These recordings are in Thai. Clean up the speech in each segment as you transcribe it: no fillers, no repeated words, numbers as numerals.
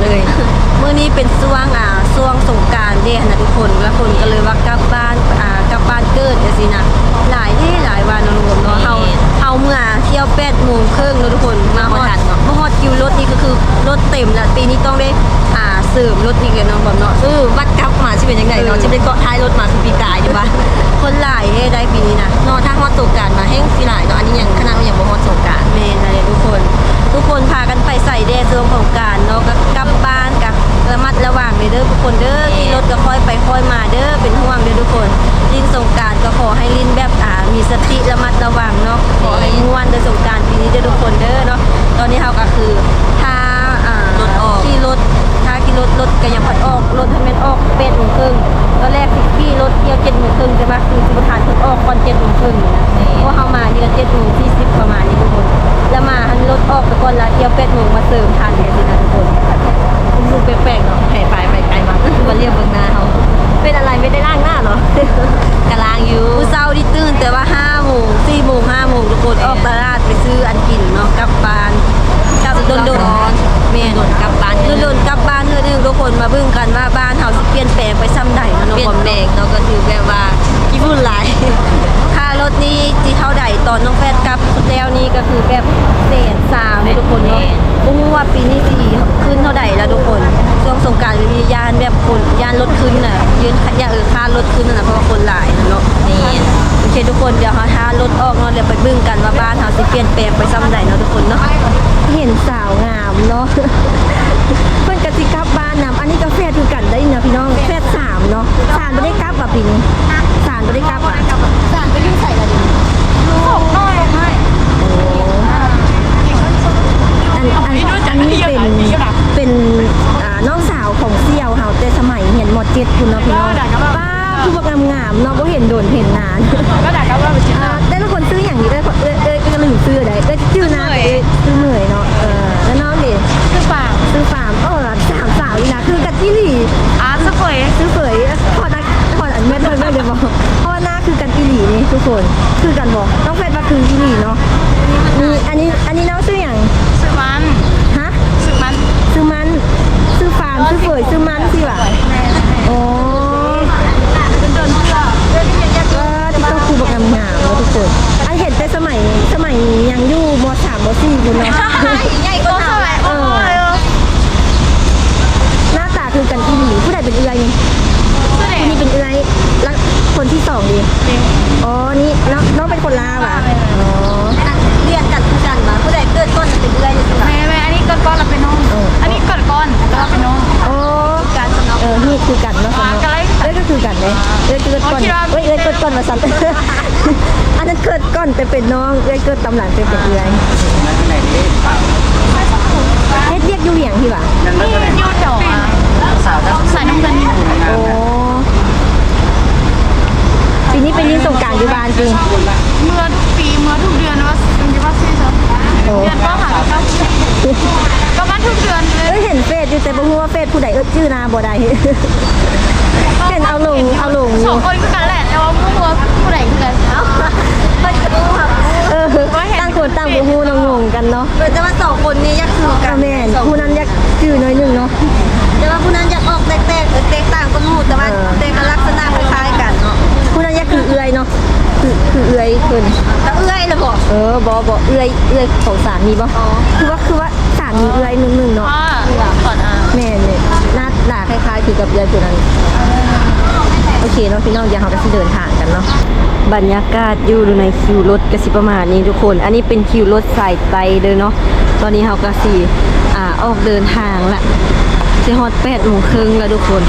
เลยมื้อนี้เป็นช่วงสงกรานต์เด้นะทุกคนแล้วคนก็เลยว่ากลับบ้านกลับบ้านเกิดจังซี่นะหลายวันเนาะรวมเนาะเฮาเมื่อเที่ยว8:30นเนาะทุกคนมาฮอดคิวรถนี่ก็คือรถเต็มแล้วปีนี้ต้องได้เสริมรถอีกแล้วเนาะเนาะวัดกลับมาสิเป็นจังไดเนาะสิเป็นเกาะท้ายรถมาคือปีกายอยู่บ้านคนหลายได้ปีนี้นะเนาะถ้าฮอดสงกรานต์มาแห้งสิหลายเนาะอันนี้ยังขนาดยังบ่ฮอดสงกรานต์แม่นนะทุกคนพากันไปใส่แดดช่วงสงกรานต์เนาะก็กลับบ้านกับระมัดระวังเด้อทุกคนเด้อขี่รถก็ค่อยไปค่อยมาเด้อเป็นห่วงเด้อทุกคนลินสงกรานต์ก็ขอให้ลินแบบมีสติระมัดระวังเนาะขอให้ม่วนเด้อสงกรานต์ปีนี้เด้อทุกคนเด้อเนาะตอนนี้เฮาก็คือถ้ารถออกขี่รถก็ยังพัดออกรถให้มันออก8:30นตอนแรกสิขี่รถเที่ยว7:30นใช่ป่ะคือสิบ่ทันเพิ่นออกก่อน7:30นนะเพราะเฮามานี่ก็7:40ประมาณนี้ทุกคนแล้วมาหันรถออกไปก่อนละเที่ยว8:00นมาเสริมทันจังซี่นะทุกคนรู้สึกแปลกๆเนาะแห่ไปไกลมามาเรียกเบิ่งหน้าเฮาเป็นอะไรไม่ได้ล้างหน้าเหรอกะล้างอยู่มื้อเช้าที่ตื่นแต่ว่า5:00น4:00น5:00นทุกคนออกตลาดไปซื้ออันกินเนาะกลับบ้านกลับโดนแม่โดนกลับบ้านโดนกลับบ้านเทื่อนึงทุกคนมาเบิ่งกันว่าบ้านเฮาสิเปลี่ยนแปลงไปซ้ำใดเนาะเปลี่ยนแปลงเนาะก็คือแบบว่าขี้ฝุ่นหลายค่ารถนี้ที่เท่าใดตอนน้องแฟดกลับแล้วนี่ก็คือแบบ130,000ทุกคนเนาะบ่ฮู้ว่าปีนี้สิขึ้นเท่าใดแล้วทุกคนช่วงสงกรานต์มียานแบบคนยานรถขึ้นน่ะยืนค่ารถขึ้นน่ะเพราะว่าคนหลายเนาะนี่โอเคทุกคนเดี๋ยวเฮาถ้ารถออกเนาะเดี๋ยวไปเบิ่งกันว่าบ้านเฮาสิเปลี่ยนแปลงไปซ้ำใดเนาะทุกคนเนาะเห็นสาวงามเนาะเพิ่นก็สิกลับบ้านนํอันนี้ก็แฟดคือกันได้เนาะพี่น้องแฟด3เนาะ3บ่ได้กลับอ่ะปีนี้3บ่ได้กลับอ่ะ3ไปอยู่ไสล่ะดิส่งน้อยให้อันนี้เป็นน้องสาวของเสี่ยวเฮาแต่สมัยเรียนม.7 คุณเนาะพี่น้องป้าคือบ่งามๆเนาะบ่เห็นโดนเห็นนานก็ด่ากันว่าแต่ละคนซื้ออย่างนี้ก็ลืมซื้อได้ชื่อนะซื้อเหนื่อยเนาะแล้วน้องดิซื้อฟาร์ม3 สาวนี่นะคือกันอีหลีซื้อเฟยพออันแม่ด้วยเลยบ่เพราะว่าหน้าคือกันอีหลีนี่ทุกคนคือกันบ่ต้องเฟซว่าคืออีหลีเนาะนี่อันนี้น้องซื้ออย่างซื้อมันฮะซื้อฟาร์มซื้อเฟยซื้อมันสิว่ะโอ้ที่ต้องคือบอกงามๆแล้วทุกคนไอเห็นแต่สมัยยังอยู่ม.3 ม.4 คุณเนาะใหญ่กว่าสมัยหน้าตาคือกันอีหลีผู้ใดเป็นเอื้อยนี่เป็นเอื้อยแล้วคนที่2ดีอ๋อนี่น้องเป็นคนลาวอ่ะอ๋อเรียนกันคือกันมาผู้ใดเกิดก้อนเป็นเอื้อยนี่สิแม่อันนี้เกิดก้อนเราเป็นน้องอันนี้เกิดก้อนเราเป็นน้องโอ้การสนองนี่คือกันเนาะก็คือกันเลยเกิดก้อนเกิดก้อนมาสั่นอันนั้นเกิดก้อนแต่เป็นน้องเกิดตำหลังเป็นเอื้อยเฮ็ดเรียกอยู่เหียงที่ว่านี่ยูดอกสายน้ำเงินโอ้ปีนี้เป็นลินสงกรานต์อยู่บ้านจริงเมื่อทุกปีเมื่อทุกเดือนว่าเป็นที่ว่าซีซับเดือนก็หาก็บ้านทุกเดือนเลยเห็นเฟซอยู่แต่บ่ฮู้ว่าเฟซผู้ใดชื่อนาบ่ได้เป็นเอาลง2คนคือกันแหละแต่ว่าบ่ฮู้ว่าผู้ใดคือกันเพิ่นก็รู้ครับตั้งคนตั้งบ่ฮู้งงกันเนาะแต่ว่า2คนนี้อยากคือกันแม่นผู้นั้นอยากชื่อน้อยนึงเนาะแต่ว่าผู้นั้นอยากออกแตกต่างก็ฮู้แต่ว่าแต่ก็ลักษณะคล้ายๆกันเนาะผู้นั้นอยากคือเอื้อยเนาะคือเอื้อยเพิ่นแต่เอื้อยล่ะบ่บ่เอื้อยของสามีบ่คือว่าสามีเอื้อยนึงเนาะก่อนแม่เนี่ยหน้าคล้ายๆคือกับเอื้อยผู้นั้นโอเคเนาะพี่น้องเดี๋ยวเราก็สิเดินทางกันเนาะบรรยากาศอยู่ในคิวรถก็สิประมาณนี้ทุกคนอันนี้เป็นคิวรถสายไตเด้อเนาะตอนนี้เราก็สิออกเดินทางละสิฮอด8:30 นแล้วทุกคน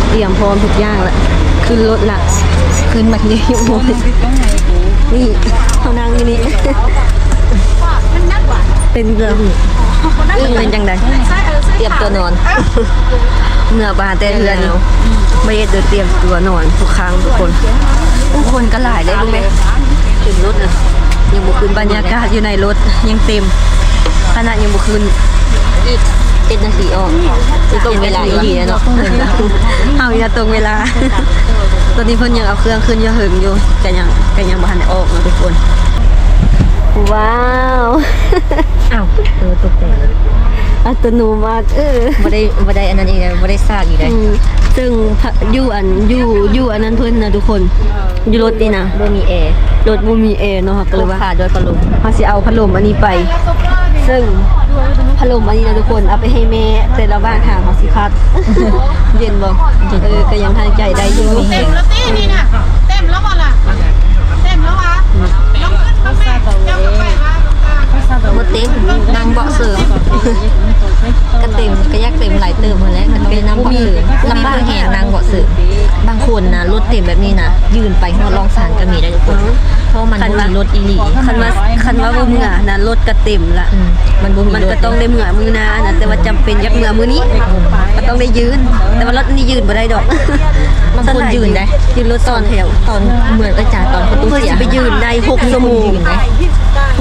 เตรียมพร้อมทุกอย่างละขึ้นรถละขึ้นมาที่นี่โมนี่เขานั่งอยู่นี่เป็นเรื่องเป็นจังใดเตรียมตัวนอนเมื่อบานแต่เรือนไม่ได้เตรียมตัวนอนทุกครั้งทุกคนก็หลายเลยรู้ไหมขึ้นรถนะยังบุคืนบรรยากาศอยู่ในรถยังเต็มขณะยังบุคืนอีก7 นาทีออกตรงเวลาอีกเนาะเอาอย่าตรงเวลาตอนนี้เพิ่นยังเอาเครื่องขึ้นยังหึงอยู่แต่ยังบ่ทันได้ออกนะทุกคนว้าวอ้าวตกใจ อัตโนมัติบ่ได้อันนั้นอีกเลยบ่ได้ซากอีกเลย ซึ่งอยู่อันนั้นเพิ่นนะทุกคนอยู่รถนี่นะ บ่มีแอร์ รถบ่มีแอร์เนาะค่ะก็เลยว่า ขาด้วยพัดลม เขาสิเอาพัดลมอันนี้ไป ซึ่งพัดลมอันนี้นะทุกคนเอาไปให้แม่แต่ละบ้านทางเขาสิพัด เย็นบ่ก็ยังทางใจได้อยู่ เต็มแล้วตีนี่น่ะเต็มแล้วบ่ล่ะเต็มแล้ววะน้องขึ้นมาแม่เจ้าก็ไปว่า บ่เต็มนั่งเบาะเสริมก็เต็มก็อยากเต็มหลายเติมหมดแล้วมันเป็นนั่งเบาะเสริมลำบากแหงนั่งเบาะเสริมบางคนนะรถเต็มแบบนี้นะยืนไปฮอดรองสารก็มีได้ทุกคนเพราะมันบ่มีรถอีหลี คันว่าบ่มื้อนะรถก็เต็มละ มันบ่มี มัน รถ ก็ต้องได้มื้อหน้านะแต่ว่าจำเป็นอยากมื้อนี้ก็ต้องได้ยืน แต่ว่ารถนี่ยืนบ่ได้ดอก บางคนยืนได้ ยืนรถซ้อนแถว ตอนเหมือนอาจารย์ตอนประตู เพื่อ เสีย จะไปยืนได้6ชั่วโมง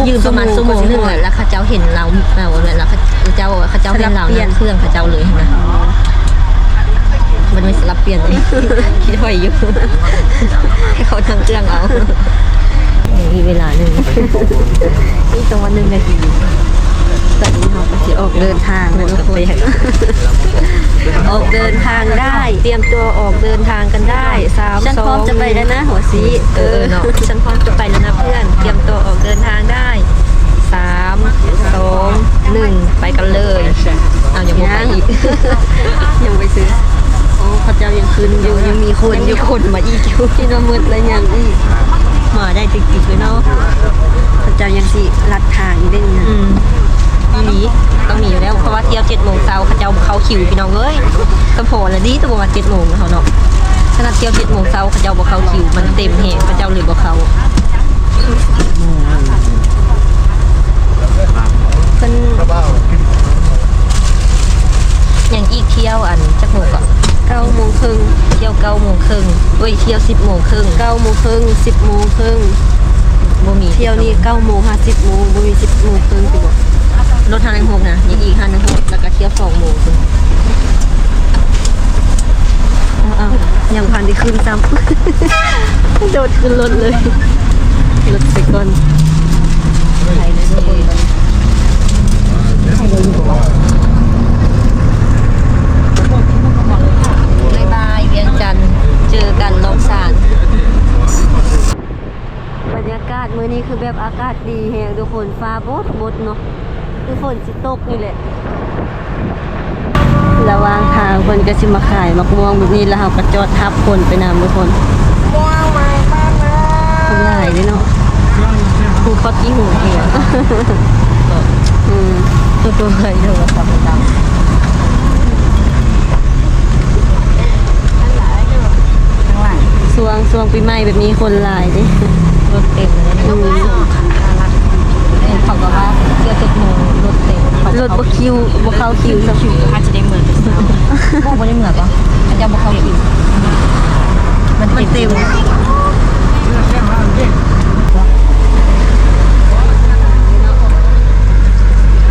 ยืนประมาณชั่วโมงนึงอะแล้วเขาเจ้าเห็นเราแล้วเขาเจ้าเห็นเราเนี่ยเครื่องเขาเจ้าเลยเห็นไหมมันไม่สลับเปลี่ยนเลยคิดว่าอยู่ให้เขาทำเครื่องเอามีเวลาหนึ่งนี่ตรงวัน1 นาที ตอนนี้เราก็จะออกเดินทางนะทุกคนออกเดินทางได้ เตรียมตัวออกเดินทางกันได้3 ฉันพร้อมจะไปแล้วนะหัวซีเนาะฉันพร้อมจะไปแล้วนะเพื่อนเตรียมตัวออกเดินทางได้3 2 1ไปกันเลยเอาอย่ามัวไปอีก ยังไปซื้อโอ้พระเจ้ายังคืนอยู่ยังมีคนอยู่ คนมาอีกอยู่ ที่น้ำมืดแล้วยังอีก มาได้ติดๆเลยเนาะ พระเจ้ายังสิลัดทางอีกได้นี่นะ อีหลีต้องมีอยู่แล้วเพราะว่าเที่ยว7 โมงเช้าเขาเจ้าเข้าคิวพี่น้องเอ้ยก็พอแล้วดีตัวประมาณ7 โมงเขาเนาะขนาดเที่ยว7 โมงเช้าเขาเจ้าบ่เข้าคิวมันเต็มแหงเขาเจ้าเลยบ่เข้าเพิ่นอย่างอีกเที่ยวอันจักโมงก่อน 9 โมงครึ่ง เที่ยว9 โมงครึ่งเว้ยเที่ยว10 โมงครึ่ง 9 โมงครึ่ง10 โมงครึ่ง บ่มี เที่ยวนี้9 โมง50 โมงบ่มี10 โมงครึ่งสิบ่ รถทาง6นะยังอีก5 แล้วก็เที่ยว2 โมงคุณ อ้าวยังพันได้ขึ้นซ้ำ โดดขึ้นรถเลยรถไปก่อน ไทยเลยทุกคนบ๊ายบายเวียงจันทร์เจอกันลองสาน บรรยากาศมื้อนี้คือแบบอากาศดีแฮงทุกคนฟ้าบดเนาะคือฝนสิตกนี่แหละระหว่างทางเพิ่นก็สิมาขายมะม่วงแบบนี้แล้วเฮาก็จอดทับคนไปนำทุกคนคนหลายเด้เนาะ ครูเขาที่หูเหี่ยว อืม ตัวเคยโทรศัพท์ประจำ ช่วงปีใหม่แบบนี้คนหลายเด้ รถเต็มเลยนะเขาบอกว่าเที่ยว7 โมงรถเต็ม รถบ่คิวบ่เข้าคิวสัก อาจจะได้เหมือนกันเช้าพวกไม่ได้เหมือนปะอาจจะบอกเขาคิวมันเต็ม ขึ้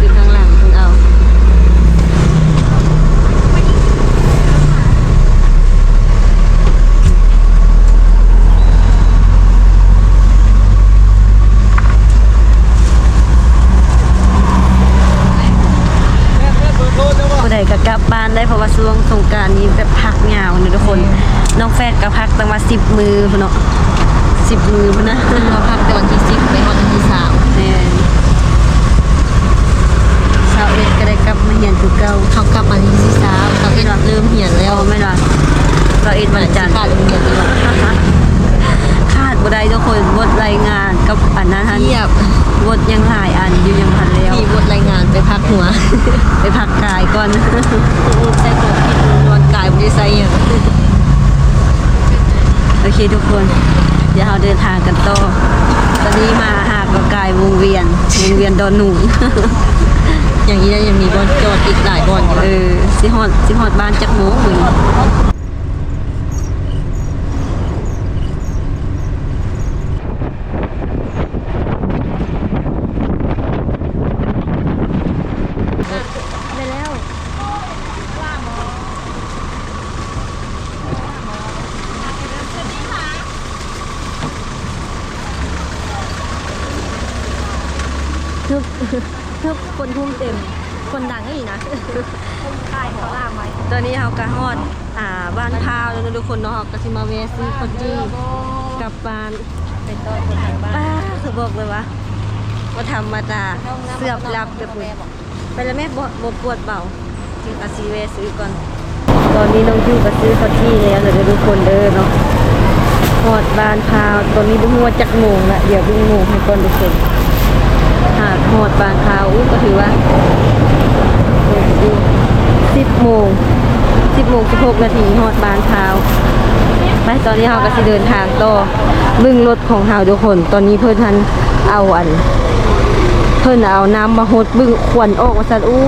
นข้างหลังเพิ่นเอาผู้ใดก็กลับบ้านได้เพราะว่าช่วงสงกรานต์นี้แบบพักยาวนี่ทุกคน น้องแฟดก็พักตั้งว่า10 มื้อพุ่นเนาะ10 มื้อพุ่นนะ เราพักแต่วันที่10ไปวันที่3 แม่นชาวเอ็ดก็ได้กลับมาเรียนคือเก่า เขากลับมาที่3เขาเริ่มเหียนแล้ว เอาไม่ล่ะชาวเอ็ดวันจันทร์ ขาดเหียนดีกว่า ขาดบ่ได้ทุกคนบทรายงานกับอันนั้นทัน เทียบบ ทยังหลายอันอยู่ยังทันแล้ว มีบทรายงานไปพักหัว ไปพักกายก่อน ใส่ตัวผิดนอนกายบริษัทอย่าง โอเคทุกคนเดี๋ยวเราเดินทางกันต่อตอนนี้มาหาดประกายวงเวียนดอนหนูน อย่างนี้ยังมีบอลจอดอีกหลายบอลอยู่ สิฮอดบ้านจักโมงมื้อนี้ไปแล้วทึบคนทุ่มเต็ม คนดังนี่นะค่ายเขาล่ามไว้ ตอนนี้เราก็ฮอดบ้านพาวแล้วนะทุกคนเนาะเราก็สิมาแวะซื้อข้าวจี้กลับบ้าน เป็นต้นคนทางบ้าน ป้าคือบอกเลยว่าธรรมดาเสือบรับแบบนี้ไปแล้วแม่บ่ปวดเบาจึงอาซีแวะซื้อก่อนตอนนี้น้องยูก็ซื้อข้าวจี้แล้วเดี๋ยวทุกคนเด้อเนาะฮอดบ้านพาวตอนนี้บ่ฮู้ว่าจักโมงละเดี๋ยวเบิ่งโมงให้ก่อนทุกคนหากฮอดบ้านพาวก็ถือว่า10 โมง 16 นาทีฮอดบ้านพาวไปตอนนี้เราก็สิเดินทางต่อบึงรถของเราทุกคนตอนนี้เพิ่นทันเอาเพิ่นเอาน้ำมาหดบึงควันออกว่าซั่นอู้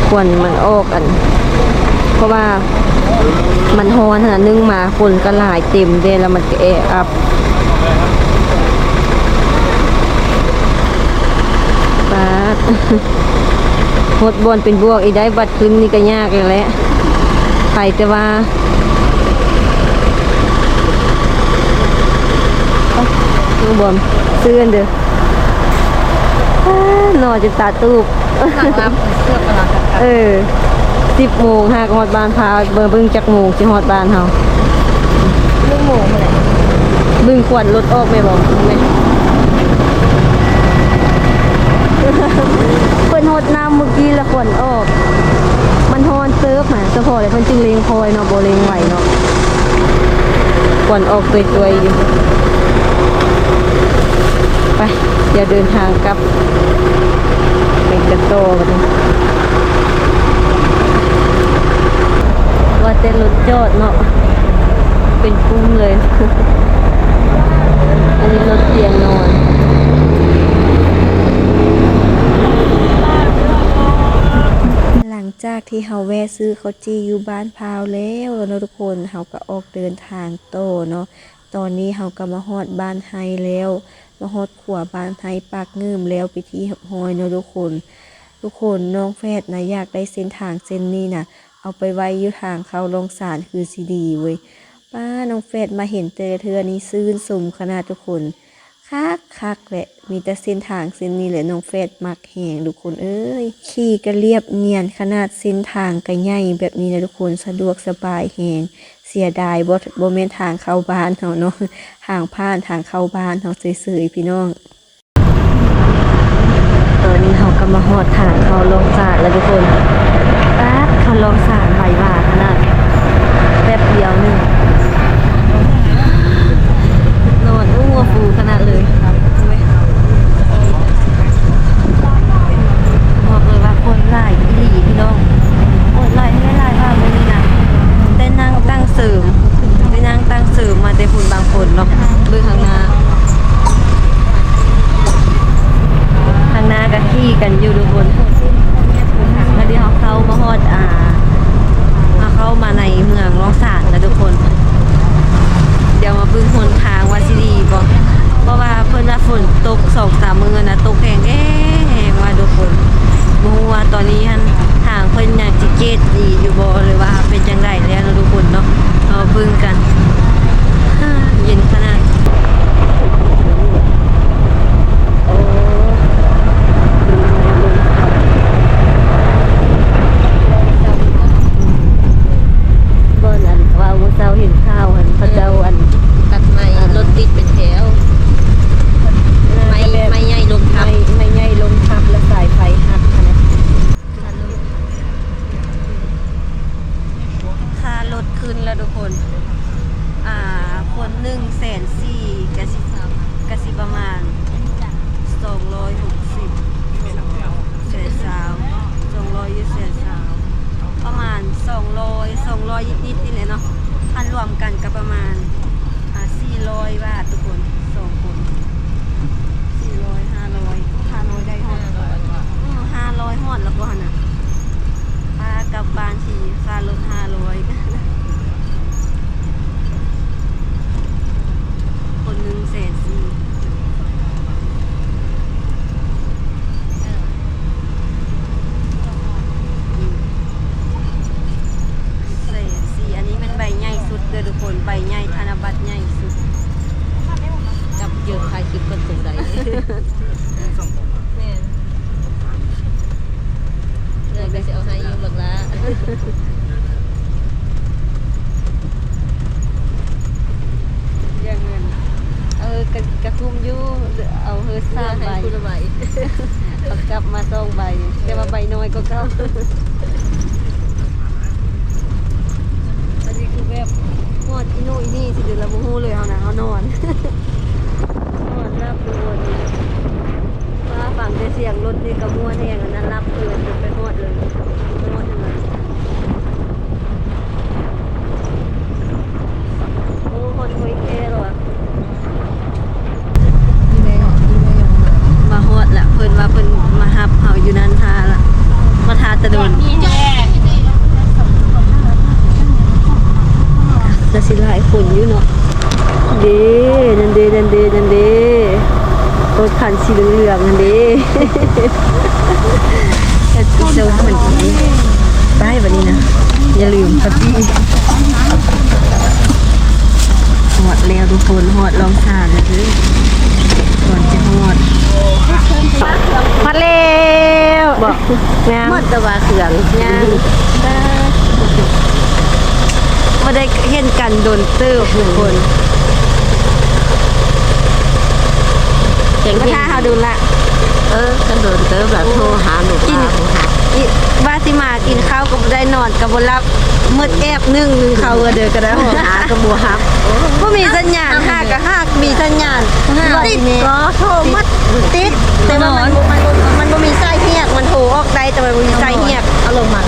ควันมันออกเพราะว่ามันร้อนขนาดนึงมาคนก็หลายเต็มเด้แล้วมันก็แออับปาดหดบวนเป็นบวกอีได้บัดขึ้นนี่ก็ยากเลยแหละไปแต่ว่าดูบอมซื้อกันเด้อหน่อจะตาตูบ หลังรับเสื้อกระลากัน 10 โมงหากฮอดบ้านพาเบิ่งจักโมงสิฮอดบ้านเฮา เรื่องโมงเลย บึงขวัญรถออกไปบอกไหม เพิ่นฮดน้ำเมื่อกี้แล้วขวัญออกมันฮอนเซิร์ฟหาเฉพาะเลยเพิ่นจึงเลงคอยเนาะบ่เลงไหวเนาะขวัญออกตัวๆอยู่ไปเดี๋ยวเดินทางกลับไปกันต่อกันนี้ว่าแต่รถจอดเนาะเป็นปุ้มเลย อันนี้รถเตียงนอน หลังจากที่เฮาแวะซื้อข้าวจีอยู่บ้านพาวแล้วเนาะทุกคนเฮาก็ออกเดินทางโตเนาะตอนนี้เฮาก็มาฮอดบ้านไฮแล้วมาฮอดขัวบ้านไฮปากเงิมแล้วไปที่ฮอยเนาะทุกคนน้องแฟดนะอยากได้เส้นทางเส้นนี้นะเอาไปไว้อยู่ทางเข้าลงสารคือสิดีเว้ยป้าน้องแฟดมาเห็นเจอเธอนี้ซื่นสมขนาดทุกคนคักแหละมีแต่เส้นทางเส้นนี้แหละน้องแฟดมักแหงทุกคนเอ้ยขี่ก็เรียบเนียนขนาดเส้นทางก็ใหญ่แบบนี้นะทุกคนสะดวกสบายแหงเสียดายบ่แม่นทางเข้าบ้านเฮาเนาะทางผ่านทางเข้าบ้านเฮาเฉยๆพี่น้องตอนนี้เฮาก็มาฮอดทางเข้าลงสารแล้วทุกคนป๊าดเข้าลงสารไหวว่าขนาดแป๊บเดียวนึงนอนอู้วฟูขนาดเลยบอกเลยว่าคนหลายอีหลีพี่น้องคนหลายให้หลายว่ามื้อนี้นะได้นั่งตั้งเสริมมาแต่คุณบางคนเนาะเบิ่งข้างหน้าก็ขี่กันอยู่ทุกคนแล้วเดี๋ยวเขามาฮอดมาเข้ามาในเมืองร้องสารแล้วทุกคนเดี๋ยวมาเบิ่งหนทางว่าสิดีบ่เพราะว่าเพิ่นว่าฝนตก 2-3 มื้อนะตกแห้งว่าทุกคนบ่ฮู้ว่าตอนนี้ทางเพิ่นยังสิเกตดีอยู่บ่หรือว่าเป็นจังไดแล้วทุกคนเนาะเอาเบิ่งกันเย็นขนาดเจ้าเห็นข้าวพระเจ้าตัดไม้รถติดเป็นแถวไม่ใหญ่ลงทับ ไม่ใหญ่ลงทับและสายไฟหักนะค่ารถขึ้นแล้วทุกคนคน140,000กะสิประมาณ260เศษสาว200เศษสาวประมาณ200นิดๆนี่แหละเนาะพันรวมกันก็ประมาณ400 บาททุกคน2คน400 500ได้ฮอด500ฮอดแล้วก็หั่นน่ะค่ากลับบ้านที่ค่ารถ500คนหนึ่ง140,000อันนี้เป็นใบใหญ่สุดเลยทุกคนใบใหญ่ธนบัตรใหญ่สุด กับเยอะใครคลิปกันสงสัย แม่ ยังเงินกระคุมอยู่เอาเฮอซ่าใบ ให้คุณใบ เอากลับมา2ใบแต่ว่าใบน้อยก็เก่าอันนี้คือแบบนอนอีโน่อีนี่สิเดี๋ยวเราบ่ฮู้เลยเฮานะเฮานอนนอนรับดูวนว่าฟังแต่เสียงรถนี่ก็ม่วนแฮงอันนั้นรับเกินไปฮอดเลยนอนจังไดโอ้ฮอดคุยแค่แล้วอะ มาฮอดละเพิ่นว่าเพิ่นมาฮับเฮาอยู่นั่นทาละมาทาตะโดนจะสิหลายคนอยู่เนาะเด้นั่นเด้นั่นเด้นั่นเด้รถคันสีเหลืองๆนั่นเด้แค่สิเซลเหมือนนี้ไปบัดนี้นะอย่าลืมพัดดี้ฮอดแล้วทุกคนฮอดลองทานเลยก่อนจะฮอดมาแล้วบอกงามหมดตะวาเขื่องงามมาได้เห็นกันโดนเติบทุกคนเก่งมาท่าเขาดูละ กันโดนเติบแบบโทรหาหนู กินบาสิมากินข้าวก็บ่ได้นอนกับบรับมืดแอบนึ่งข้าวเด้อก็ได้ หากระบัวฮับ บ่มีสัญญาณหากะหากมีสัญญาณติดก็โทรมัดติดแต่ว่ามันบ่มีสายเฮียกมันโทรออกได้แต่มันบ่มีสายเฮียก เอาลงมา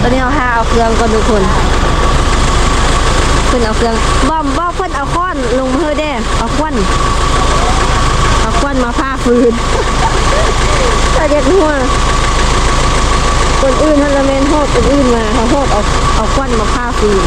ตอนนี้เอาเอาเครื่องก่อนทุกคนเพิ่นเอาเครื่องบ่เพิ่นเอาค้อนลงมาเฮ้อแด้เอาควันมาผ้าฟืนถ้าเรียกหัวคนอื่นท่านละแม่นฮอดคนอื่นมาเขาฮอดเอาควันมาผ้าฟืน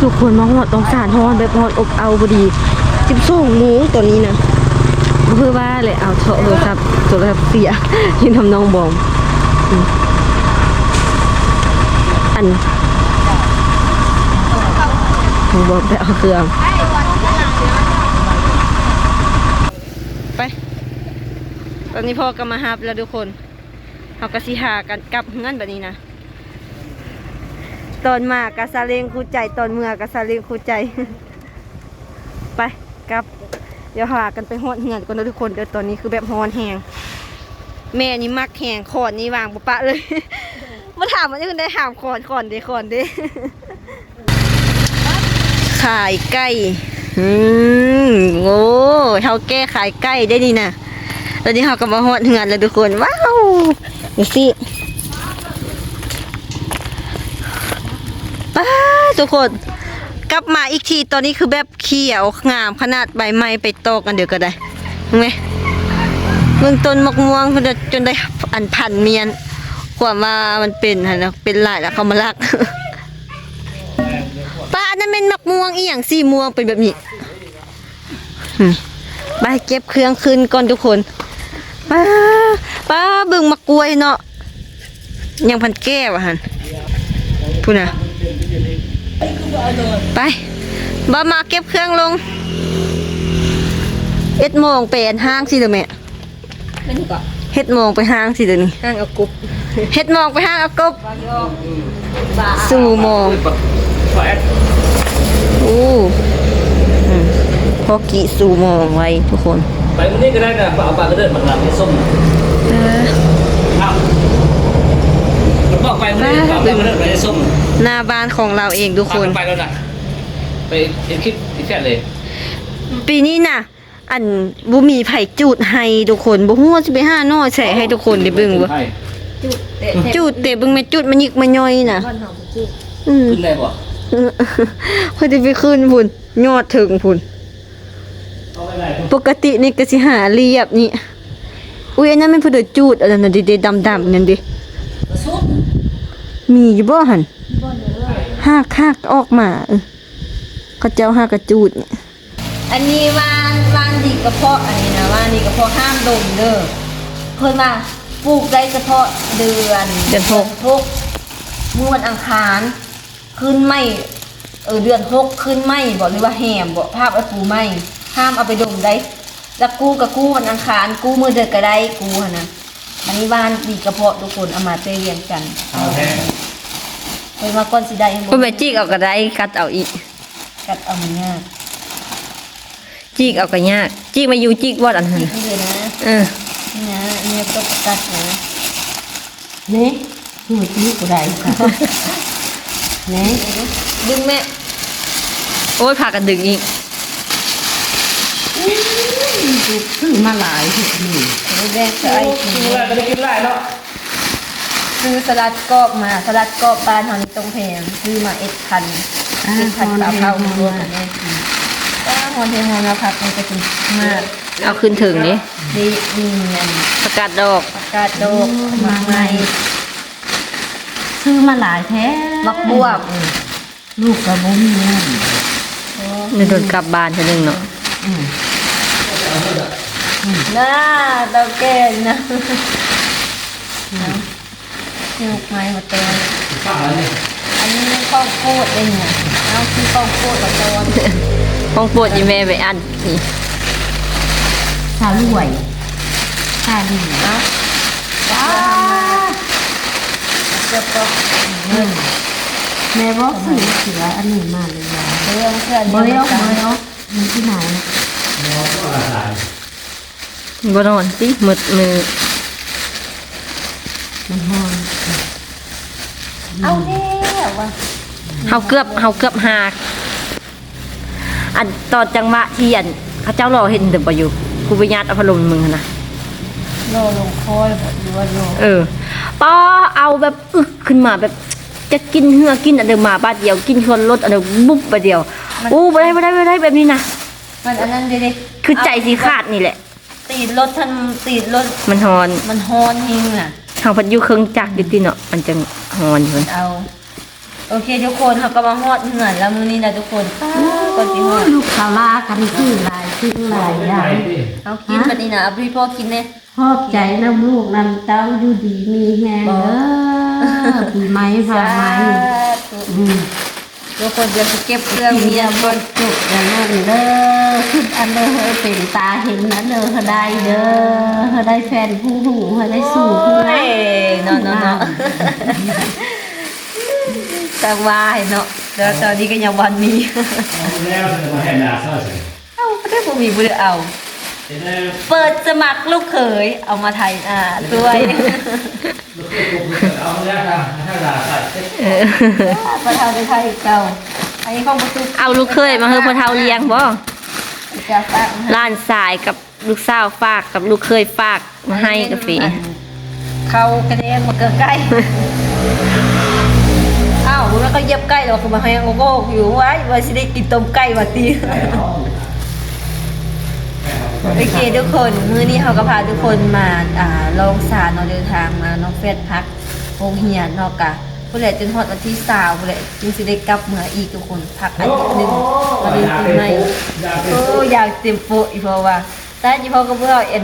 ทุกคนมาฮอดต้องสารฮอดแบบฮอดอบเอาพอดี12 โมงตอนนี้นะเพื่อว่าเลยเอาโทรศัพท์เสียยินทำน้องบอมอันน้องบอมไปเอาเครื่องไปตอนนี้พ่อก็มาฮับแล้วทุกคนเขาก็สิหากันกลับเงินแบบนี้นะตอนมากะซาเล้งคู่ใจตอนเมื่อกะซาเล้งคู่ใจ ไปกลับเดี๋ยวหากันไปฮอดเหือนก่อนนะทุกคนเดี๋ยวตอนนี้คือแบบฮอนแหงแม่นี่มักแหงขอนนี่วางปะเลย มาถามมันยังได้ถามขอนเด้ ขายไก่โอ้เท่าแก่ขายไก่ได้ดีนะตอนนี้เขาก็มาฮอดเหือนแล้วทุกคนว้าวดูสิป้าทุกคนกลับมาอีกทีตอนนี้คือแบบเขียวงามขนาดใบไม้ไปตอกกันเดี๋ยวก็ได้เห็นไหมเมืองต้นมะม่วงจนได้อันพันเมียนกว่ามามันเป็นนะเป็นหลายแล้วเขามาลัก ป้านั่นเป็นมะม่วงอีหยังสีม่วงเป็นแบบนี้ไปเก็บเครื่องคืนก่อนทุกคนป้าเบิ่งมะกล้วยเนาะยังพันแก้วอ่ะฮันพูดนะไปบ่มาเก็บเครื่องลง1 โมงไปห้างสิเด้อแม่1 โมงไปห้างสิเดี๋ยวนี้ ห้างเอากุ๊บ 1 โมงไปห้างเอากบสู่โมงโอ้พอกี่สู่โมงไว้ทุกคน ไปวันนี้ก็ได้นะเอาปลากระเดิดหมักหลับให้ส้มเอามันบอกไปวันนี้เอาปลากระเดิดไปให้ส้ม หน้าบ้านของเราเองทุกคน ไปแล้วนะไปเห็นคลิปอีกแค่เลย ปีนี้น่ะ อันบุมีไผ่จูดให้ทุกคนบุหัวจะไปห้าน้อยใส่ให้ทุกคนได้เบิ่งบ่จูดเตะเบิ่งแม่จูดมันยิกมันย่อยน่ะ ขึ้นได้บ่ เพิ่นสิไปขึ้นพุ่นยอดถึงพุ่นปกตินี่ก็สิหาเรียบนี่อุ้ยอันนั้นมันเพิ่นจูดอะไรน่ะเด็ดๆดำๆนั่นดิมีอยู่บ่หั่นหากออกมาเขาเจ้าหากระจูดเนี่ยอันนี้ว่า านดีกระเพาะอันนี้นะว่านดีกระเพาะห้ามดมเด้อเพิ่นมาปลูกได้เฉพาะเดือนหกเมื่อวันอังคารขึ้นไม่เดือน6ขึ้นไม่บอกหรือว่าแหมบอกภาพไอ้ปูไม่ห้ามเอาไปดมได้แล้วกู้กับกู้วันอังคารกู้มือเดือนก็ได้กู้หั่นนะอันนี้บ้านดีกระเพาะทุกคนเอามาเตรียมกันเพิ่นมาก่อนสิได้ เพิ่นไปจิกเอาก็ได้กัดเอาอีก กัดเอามันยาก จิกเอาก็ยากจิกมาอยู่จิกวอดอันนั้น นี่เลยนะ นี่นะเนี่ยก็กัดนะ นี่หัวจี้กูได้ค่ะนี่ ดึงแม่ โอ้ยพากันดึงอีก ซื้อมาหลายทีนี่ แดงจะไอ้กิน กินอะไรก็ได้กินไรเนาะ ซื้อสลัดกรอบมาสลัดกรอบบ้านเขานี่ตรงแพงซื้อมาเอ็ดพันปลาเผารวมกันแม่กินก็ฮอนเทฮอนนะผักมันจะกินมาก เอาขึ้นถึงนี่ ดีมีอัน ประกาศดอก ผักกาดดอกมะไม้ ซื้อมาหลายแท้ มักบวบ ลูกกระบุ้มเนี่ย ในโดนกลับบ้านเท่านึงเนาะ น่าเตาแก่นะลูกไม้มาตัว ข้าวอะไรนี่ อันนี้ข้าวโพดเองเนี่ยเอาที่ข้าวโพดมาตัว ห้องโปวดอีแม่ไปอันนี่ ชาลุ่ยชาดี นะ ว้า เจ้าก็ แม่บอกซื้อเสืออันนี้มาเลยว่า เรื่องเพื่อน บริโภคมันที่ไหน บ่นอนสิมืดมือ มันห้อน เอาเด้อว่า เฮาเกือบหากอันตอนจังหวะที่อันเขาเจ้ารอเห็นแต่บ่อยู่กูไปญาติเอาพัดลมมึงหั่นน่ะ โลลงคอยแบบอยู่ว่าโล ป้อเอาแบบอึกขึ้นมาแบบจะกินเหือกินอันเดิมมาบาดเดียวกินชวนรถอันเดิมบุ๊บไปเดียวอู้บ่ได้แบบนี้นะ มันอันนั้นเด็ก คือใจสิขาดนี่แหละ ตีดรถทันตีดรถ มันฮอน มันฮอนหิงน่ะ ทางพัดอยู่เครื่องจักรอยู่ที่เนาะมันจังฮอนอยู่ เอาโอเคทุกคนเขาก็มาฮอดเหงื่อแล้วมื้อนี้นะทุกคนก่อนสิฮอด ลูกคาลากันซื้อหลายซื้อหลายอย่าง เอากินบัดนี้นะเอาพี่พ่อกินแน่ ขอบใจน้ำลูกน้ำเต้าอยู่ดีมีแหงเด้อปีไม้ผ่าไม้ ทุกคนเดี๋ยวสิเก็บเครื่อง เมี เมี ย ย บนจุกอย่าลงเด้อขึ้นอันเด้อเป็นตาเห็นนะเด้อเขาได้เด้อเขาได้แฟนผู้หูเขาได้สู่ผู้ เอ้ยเนาะจังว่าเนาะแล้วตอนนี้ก็ยังวันมี เอาแล้วจะมาแห่นาซะสิ เอ้าบ่ได้บ่มีบ่ได้เอา เห็นแล้ว เปิดสมัครลูกเขยเอามาไทยด้วย ลูกเอ้ยเอาแล้วค่ะให้นาใส่ ประธานไทยเก่าอันนี้ของประตู เอาลูกเคยมาเฮือพ่อเฒ่าเลี้ยงบ่ จะฝาก ล้านสายกับลูกสาวฝากกับลูกเคยฝากมาให้กาแฟ เขากระเด็นมาเกินใกล้อ้าวแล้วก็เย็บใกล้เราคือมาให้โกโก้อยู่ไว้ว่าสิได้กินต้มไก่วันตีโอเคทุกคนมื้อนี้เขาก็พาทุกคนมาลองสารเนาะเดินทางมาน้องเฟสพักโรงเรียนเนาะกะผู้ใดจนฮอดวันที่20ผู้ใดจึงสิได้กลับเมื่ออีกทุกคนพักอาทิตย์หนึงมาเรียนปีใหม่โอ้อยากเต็มโปะอีเพราะว่าแต่อีพอก็บ่เอา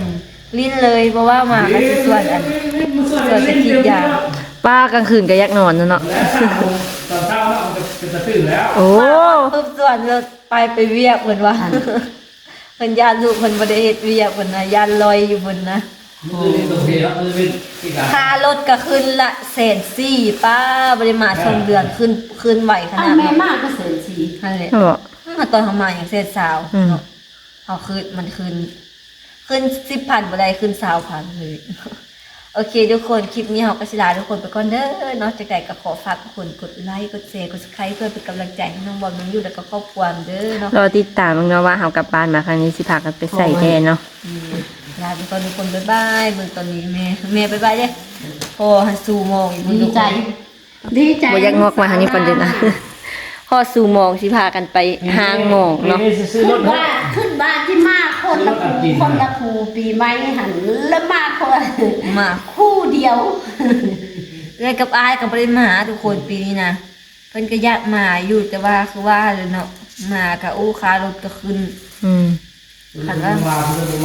ลิ้นเลยเพราะว่ามาก็สิส่วนส่วนจะคิดอย่าง ป้ากลางคืนก็อยากนอนนะเนาะ ตอนเช้าเนาะมันจะตื่นแล้ว โอ้ ปุ๊บส่วนก็ไปเวียกเหมือนว่าเพิ่นญาติลูกเพิ่นบ่ได้เฮ็ดเวียกเพิ่นนะญาติลอยอยู่เพิ่นนะ มือนี่ตรงนี้แล้วมือเป็นอีกอ่ะ ค่ารถก็ขึ้นละ140,000ป้าบ่ได้มาช่วงเดือนขึ้นไหวข อัน นาด แม่ นั้น มากก็เสียสี นั่นแหละ เขาบอก ตอนเฮามาอย่างเศษสาว อืม เนาะเฮาขึ้นมันขึ้น 10,000บ่ได้ขึ้น20,000เลย โอเคทุกคนคลิปนี้เราก็สิลาทุกคนไปก่อนเด้อเนาะจากใดก็ขอฝากทุกคนกดไลค์กดแชร์กด Subscribe เพื่อเป็นกำลังใจให้น้องบอลน้องอยู่แล้วก็ครอบครัวเด้อเนาะ รอติดตามมึงเนาะว่าเฮากลับบ้านมาครั้งนี้สิพากันไปใส่แดนเนาะ ลาไปก่อนทุกคนบ๊ายบายเบิ่งตอนนี้แม่บ๊ายบายเด้อพอหันสู่มองอีก ดีใจดีใจ บ่อยากงอกมาทางนี้ก่อนเด้อนะ พอสู่หมองสิพากันไปห้างหมองเนาะ ซื้อรถ ว่าขึ้นบ้านที่มากคนละครูปีไม้หันแล้วมากคน มา คู่เดียว เอ้ยกับอายกับบ่ได้มาทุกคนปีนี้นะเพิ่นก็อยากมาอยู่แต่ว่าคือว่าเลยเนาะมาก็โอ้ค่ารถก็ขึ้น อืม คันว่า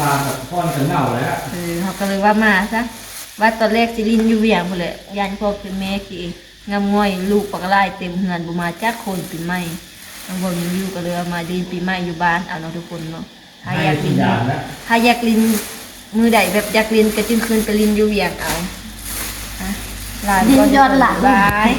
มากับพ่อนกันเหงาแล้ว เขาก็เลยว่ามาซะว่าตอนแรกสิลินอยู่เวียงพุ่นแหละยานพ่อเป็นแม่กี่งามง่อยลูกปากลายเต็มเฮือนบ่มาจักคนปีใหม่บางคนยังอยู่ก็เลยเอามาดินปีใหม่อยู่บ้านเอาเนาะทุกคนเนาะถ้าอยากลินถ้าอยากลินมือใดแบบอยากลินก็จึงคืนไปลินอยู่เวียงเอาลาก็ยอดหลังบาย